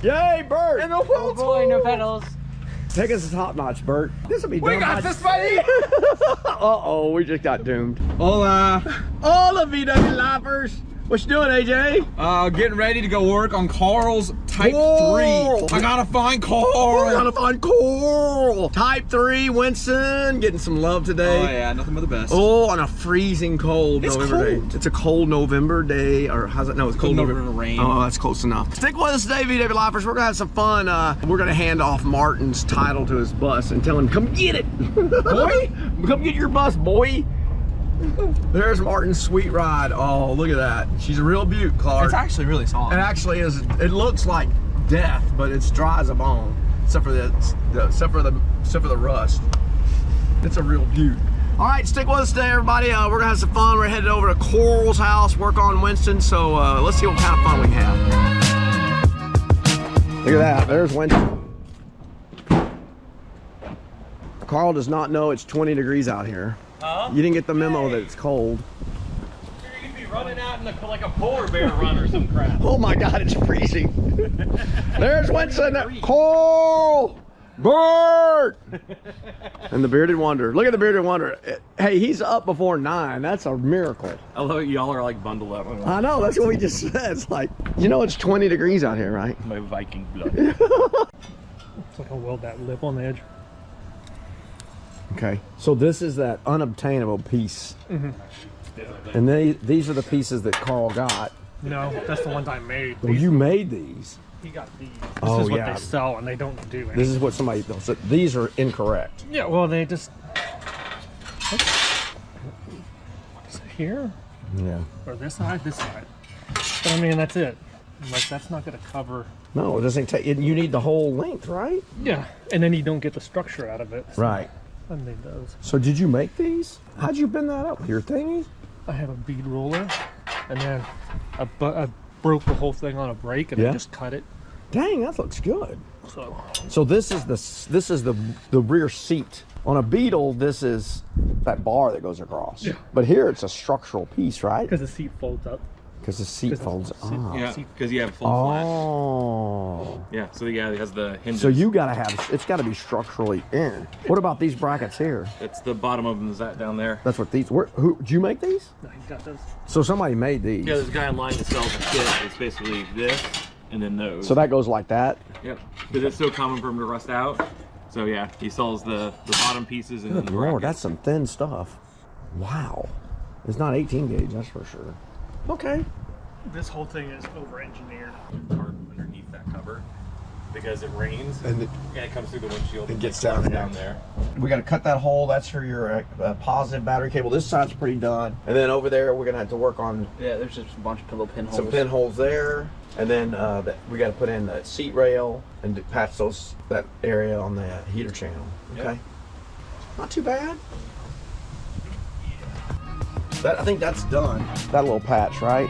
Yay, Bert! And no pedals. Oh boy, no pedals. Take us a top notch, Bert. This will be done. We got this, buddy! Uh-oh, we just got doomed. Hola. All the VW lifers. What you doing, AJ? Getting ready to go work on Carl's Type 3. I gotta find Carl. I gotta find Carl. Type 3, Winston, getting some love today. Oh yeah, nothing but the best. Oh, on a freezing cold November day. It's a cold November day, or how's it? No, it's cold November rain. Oh, that's close enough. Stick with us today, VW Lifers. We're gonna have some fun. We're gonna hand off Martin's title to his bus and tell him, come get it, boy. Come get your bus, boy. There's Martin's sweet ride. Oh, look at that. She's a real beaut, Clark. It's actually really soft. It actually is. It looks like death, but it's dry as a bone, except for the rust. It's a real beaut. All right, stick with us today, everybody. We're gonna have some fun. We're headed over to Coral's house, work on Winston. So let's see what kind of fun we can have. Look at that. There's Winston. Carl does not know it's 20 degrees out here. You didn't get the memo that it's cold. You could be running out in like a polar bear run or some crap. Oh my God, it's freezing. There's Winston. Carl! Bert! And the Bearded Wonder. Look at the Bearded Wonder. Hey, he's up before 9. That's a miracle. I love it. Y'all are like bundled up. I know, that's what we just said. It's like, you know, it's 20 degrees out here, right? My Viking blood. It's like I'll weld that lip on the edge. Okay, so this is that unobtainable piece. Mm-hmm. And these are the pieces that Carl got. No, that's the ones I made. Well, you made these. He got these. This Oh, is what yeah. they sell, and they don't do anything. This is what somebody else said. These are incorrect. Yeah, well, they just... What is it here? Yeah. Or this side? This side. But I mean, that's it. Like, that's not going to cover... No, it doesn't take, you need the whole length, right? Yeah, and then you don't get the structure out of it. So Right. I made those. So did you make these? How'd you bend that up with your thingy? I have a bead roller, and then I broke the whole thing on a brake, and I just cut it. Dang, that looks good. So this is the rear seat. On a Beetle, this is that bar that goes across. Yeah. But here it's a structural piece, right? because the seat folds up. Because the seat folds up. Yeah, because you have full flat. Yeah, so yeah, it has the hinges. So you gotta have, it's gotta be structurally in. What about these brackets here? It's the bottom of them is that down there. That's what these, who, did you make these? No, you got those. So somebody made these. Yeah, there's a guy online that sells a kit. It's basically this and then those. So that goes like that? Yep, because it's so common for them to rust out. So yeah, he sells the bottom pieces and then the Lord, brackets. that's some thin stuff. Wow. It's not 18 gauge, that's for sure. Okay. This whole thing is over-engineered. Tarp underneath that cover because it rains And it comes through the windshield. it gets down there. We got to cut that hole. That's for your positive battery cable. This side's pretty done. And then over there, we're going to have to work on Yeah, there's just a bunch of little pinholes. some pinholes there. And then we got to put in the seat rail and patch that area on the heater channel. Okay. Yep. Not too bad. I think that's done. That little patch, right?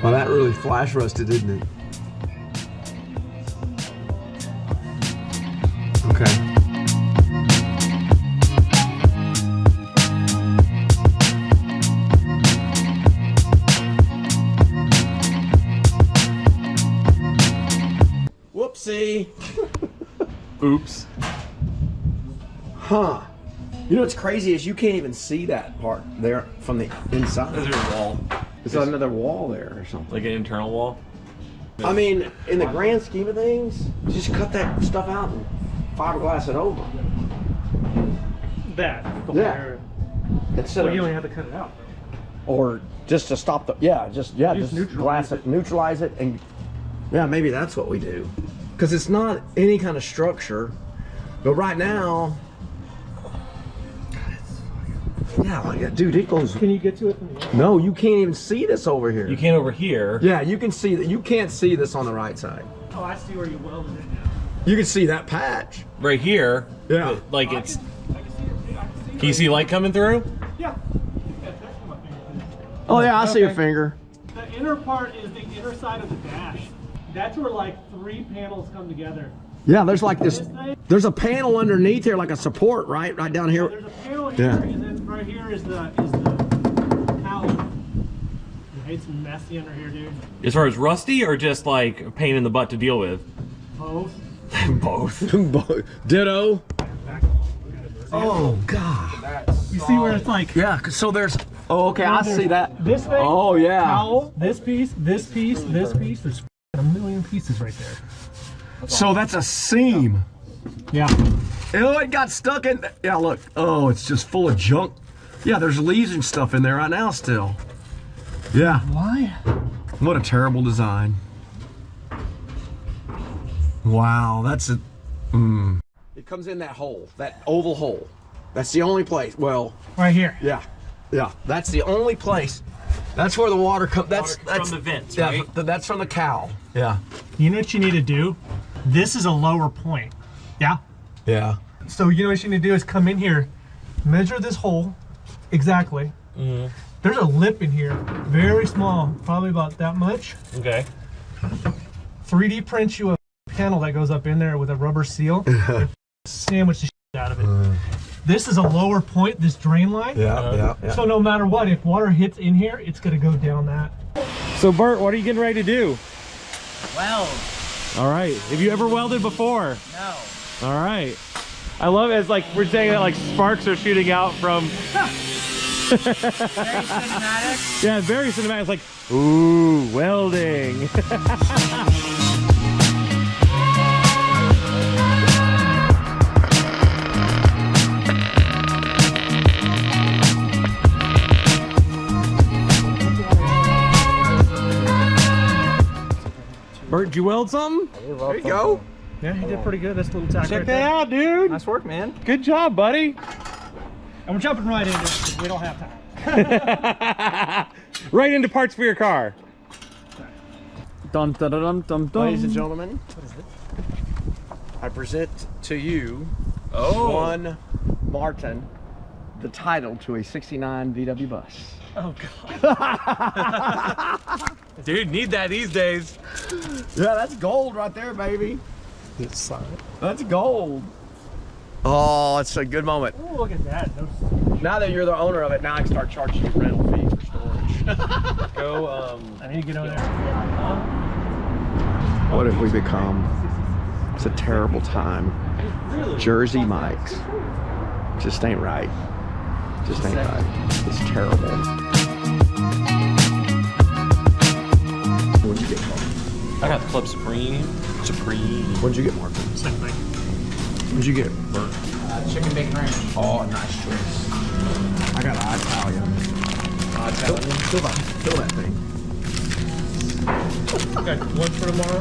Well, that really flash rusted, didn't it? Okay. Whoopsie. Oops. Huh. You know what's crazy is you can't even see that part there from the inside. There's a wall. There's another wall there or something. Like an internal wall. I mean, in the grand scheme of things, just cut that stuff out and fiberglass it over. That. The Yeah. whole area. Instead Well, you of, only have to cut it out. or just to stop the, just glass it, neutralize it, and yeah, maybe that's what we do. Because it's not any kind of structure, but right now, yeah, like, dude, it goes. Can you get to it from the outside? No, you can't even see this over here. You can't over here. Yeah, you can see that. You can't see this on the right side. Oh, I see where you welded it now. You can see that patch. Right here. Yeah. Like Oh, it's. I can see it. I can see it. Can you see light coming through? Yeah. That's my finger. Oh yeah, I see your finger. The inner part is the inner side of the dash. That's where like 3 panels come together. Yeah, there's like this. There's a panel underneath here, like a support, right down here. There's a panel here, and then right here is the cowl. It's messy under here, dude. As far as rusty or just like a pain in the butt to deal with? Both. Both. Ditto. Oh God. You see where it's like? Yeah. So there's. Oh, okay. I see that. This thing. Oh yeah. Cowl. This piece. This piece. This piece. There's a million pieces right there. So that's a seam. Yeah. Oh, it got stuck in. Yeah, look. Oh, it's just full of junk. Yeah, there's leaves and stuff in there right now still. Yeah. Why? What a terrible design. Wow, that's a. It comes in that hole, that oval hole. That's the only place. Well, right here. Yeah, yeah. That's the only place. That's where the water comes. That's from the vents, yeah, right? That's from the cowl. Yeah. You know what you need to do? This is a lower point. Yeah. Yeah. So you know what you need to do is come in here, measure this hole exactly. Mm-hmm. There's a lip in here, very small, probably about that much. Okay. 3D print you a panel that goes up in there with a rubber seal. Sandwich the shit out of it. This is a lower point, this drain line. Yeah. So no matter what, if water hits in here, it's gonna go down that. So Bert, what are you getting ready to do? Weld. All right. Have you ever welded before? No. All right. I love it. It's like we're saying that like sparks are shooting out from. Very cinematic. Yeah, very cinematic. It's like, ooh, welding. Bert, did you weld something? There you go. Yeah, he did pretty good. That's a little tack Check right that there. out, dude. Nice work, man. Good job, buddy. And we're jumping right into it. We don't have time. Right into parts for your car. Dum dum dum dum dum. Ladies and gentlemen, I present to you one Martin, the title to a '69 VW bus. Oh God. Dude, need that these days. Yeah, that's gold right there, baby. This side. That's gold. Oh, it's a good moment. Oh, look at that. Now that you're the owner of it, now I can start charging you rental fees for storage. Go, I need to get on there. What have we become? It's a terrible time. Jersey Mike's. Just ain't right. Just ain't right. It's terrible. What'd you get, Mark? I got the Club Supreme. What'd you get, Mark? Same thing. What'd you get? Chicken bacon ranch. Oh, nice choice. I got an Italian. Fill that thing. Okay, lunch for tomorrow?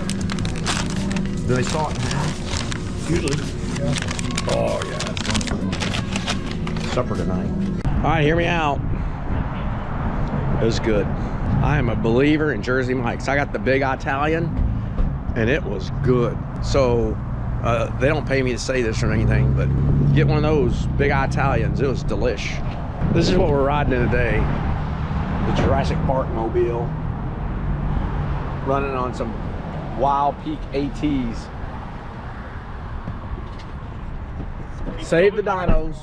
Do they saw it in half? Usually. Yeah. Oh, yeah, that's one for supper tonight. All right, hear me out. It was good. I am a believer in Jersey Mike's. I got the big Italian, and it was good. So, they don't pay me to say this or anything, but get one of those big Italians. It was delish. This is what we're riding in today. The Jurassic Park mobile. Running on some Wild Peak ATs. Save the dinos.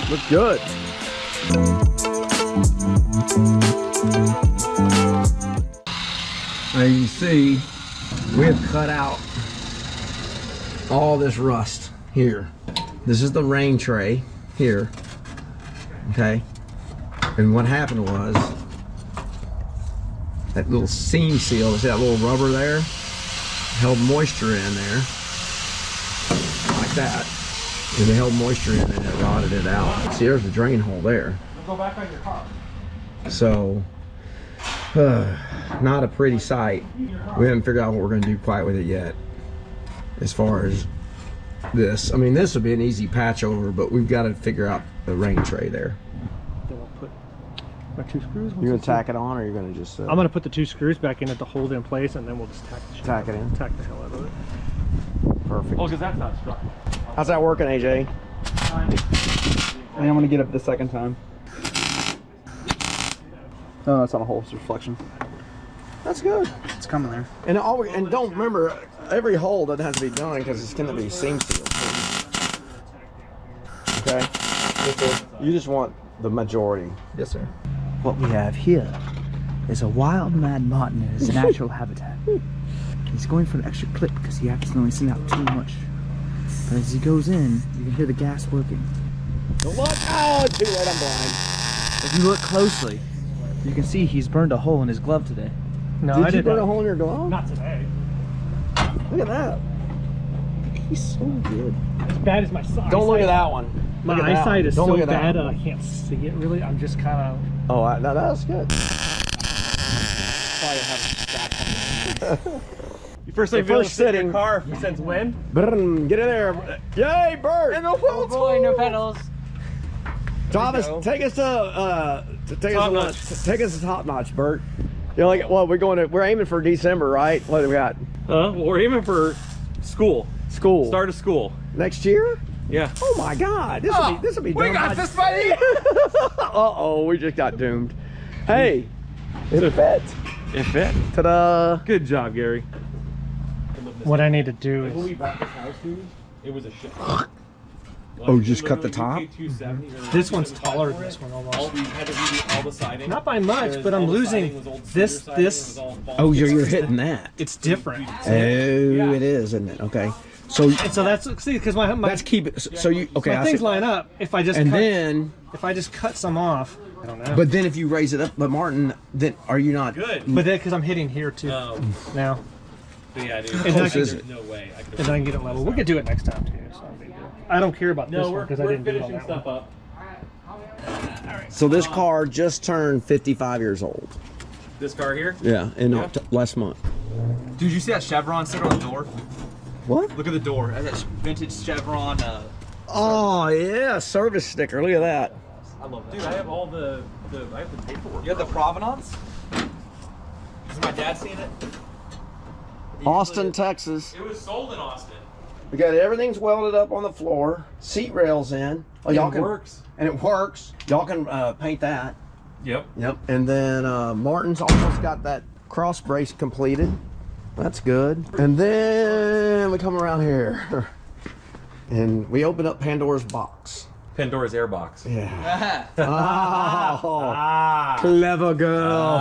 Look good. Now you can see we have cut out all this rust here. This is the rain tray here. Okay. And what happened was that little seam seal, see that little rubber there? Held moisture in there. Like that. And it held moisture in and it rotted it out. See, there's the drain hole there. Go back on your car. So, not a pretty sight. We haven't figured out what we're going to do quite with it yet. As far as this. I mean, this would be an easy patch over, but we've got to figure out the rain tray there. Or 2 screws. You're gonna tack it on, or you're gonna just? I'm gonna put the 2 screws back in it to hold it in place, and then we'll just tack the shit Tack out it of in. Tack the hell out of it. Perfect. Oh, because that's not struck. How's that working, AJ? I think I'm gonna get it the second time. Oh, it's on a hole. It's reflection. That's good. It's coming there. And and don't remember, every hole doesn't have to be done because it's gonna be seam sealed. Okay. You just want the majority. Yes, sir. What we have here is a wild mad marten in his natural habitat. He's going for an extra clip because he accidentally sent out too much. But as he goes in, you can hear the gas working. Don't look. Oh, too late. I'm blind. If you look closely, you can see he's burned a hole in his glove today. No, Did I you did burn not. a hole in your glove? Not today. Look at that. He's so good. As bad as my eyesight. Don't look at that one. My Look at that eyesight one. is Don't so look at that bad one. that I can't see it really. I'm just kind of. Oh, no, that's good. First The first sitting. car since when? Brrrn, get in there. Yay, Bert! And the wheels. Boy, no pedals. Thomas, take us to take us to Top Notch, Bert. You're like, well, we're aiming for December, right? What do we got? Well, we're aiming for school. School. Start of school. Next year? Yeah. Oh my God, this will be We done got by- this, buddy! Uh-oh, we just got doomed. Hey, it fit. It fit. Ta-da. Good job, Gary. What I need to do When is. we bought this house, dude, it was a shit. Oh, just cut the top? This one's taller than this one almost. We had to redo all the siding. Not by much, because but I'm all the losing siding was old this. cedar siding, This. it was all falling. Oh, you're hitting that. It's different. Oh, it is, isn't it? Okay. So And so that's because my let's keep it. So you okay? my I things see. line up. If I just And cut, then, if I just cut some off, I don't know. but then if you raise it up, but Martin, then are you not? Good. But then because I'm hitting here too now, But yeah, dude. And close I can- is it? No way. I could and then I can get it level. We could do it next time too. So no big deal. I don't care about this No, one we're because I didn't do it on finishing that stuff one. up. So this car just turned 55 years old. This car here? Yeah, in last month. Dude, you see that chevron sticker on the door? What? Look at the door. It has that vintage chevron. Oh yeah, service sticker. Look at that. I love that. Dude, I have all the I have the paperwork. You have the provenance? Is my dad seeing it? Austin, Texas. It was sold in Austin. We got everything's welded up on the floor. Seat rails in. Oh, y'all can works. and it works. Y'all can paint that. Yep. Yep. And then Martin's almost got that cross brace completed. That's good. And then we come around here and we open up Pandora's box. Pandora's airbox. Yeah. Oh, clever girl.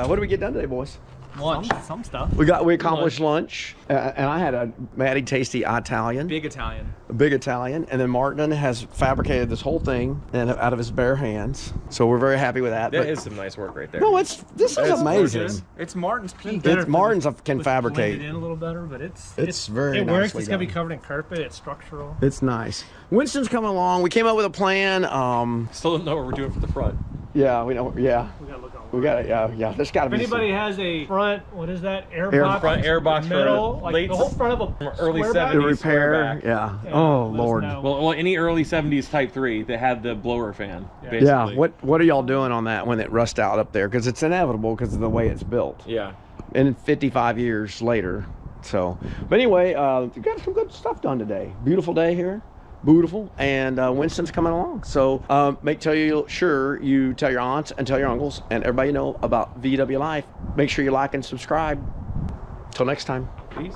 What did we get done today, boys? Lunch. Some stuff. We accomplished lunch, and I had a mighty tasty Italian. Big Italian. A big Italian, and then Martin has fabricated this whole thing and out of his bare hands. So we're very happy with that. That but- is some nice work right there. no, this is That's amazing. gorgeous. It's Martin's peak. It's Martin's can Blend fabricate. it in a little better, but It's it's very it works. nicely It's gonna be done. covered in carpet. It's structural. It's nice. Winston's coming along. We came up with a plan. Still don't know what we're doing for the front. Yeah, we know. Yeah, We gotta look on. we got it. Yeah. There's got to If be. anybody has a front, what is that? Airbox. Front airbox metal, for like late the whole front of a early squareback? The 70s repair. squareback. Yeah. Yeah, Oh let us Lord. know. Well, any early 70s Type 3 that had the blower fan, basically. Yeah. What are y'all doing on that when it rust out up there? Because it's inevitable because of the way it's built. Yeah. And 55 years later. So, but anyway, we got some good stuff done today. Beautiful day here. Beautiful. And Winston's coming along. So sure you tell your aunts and tell your uncles and everybody you know about VW Life. Make sure you like and subscribe. Till next time. Peace.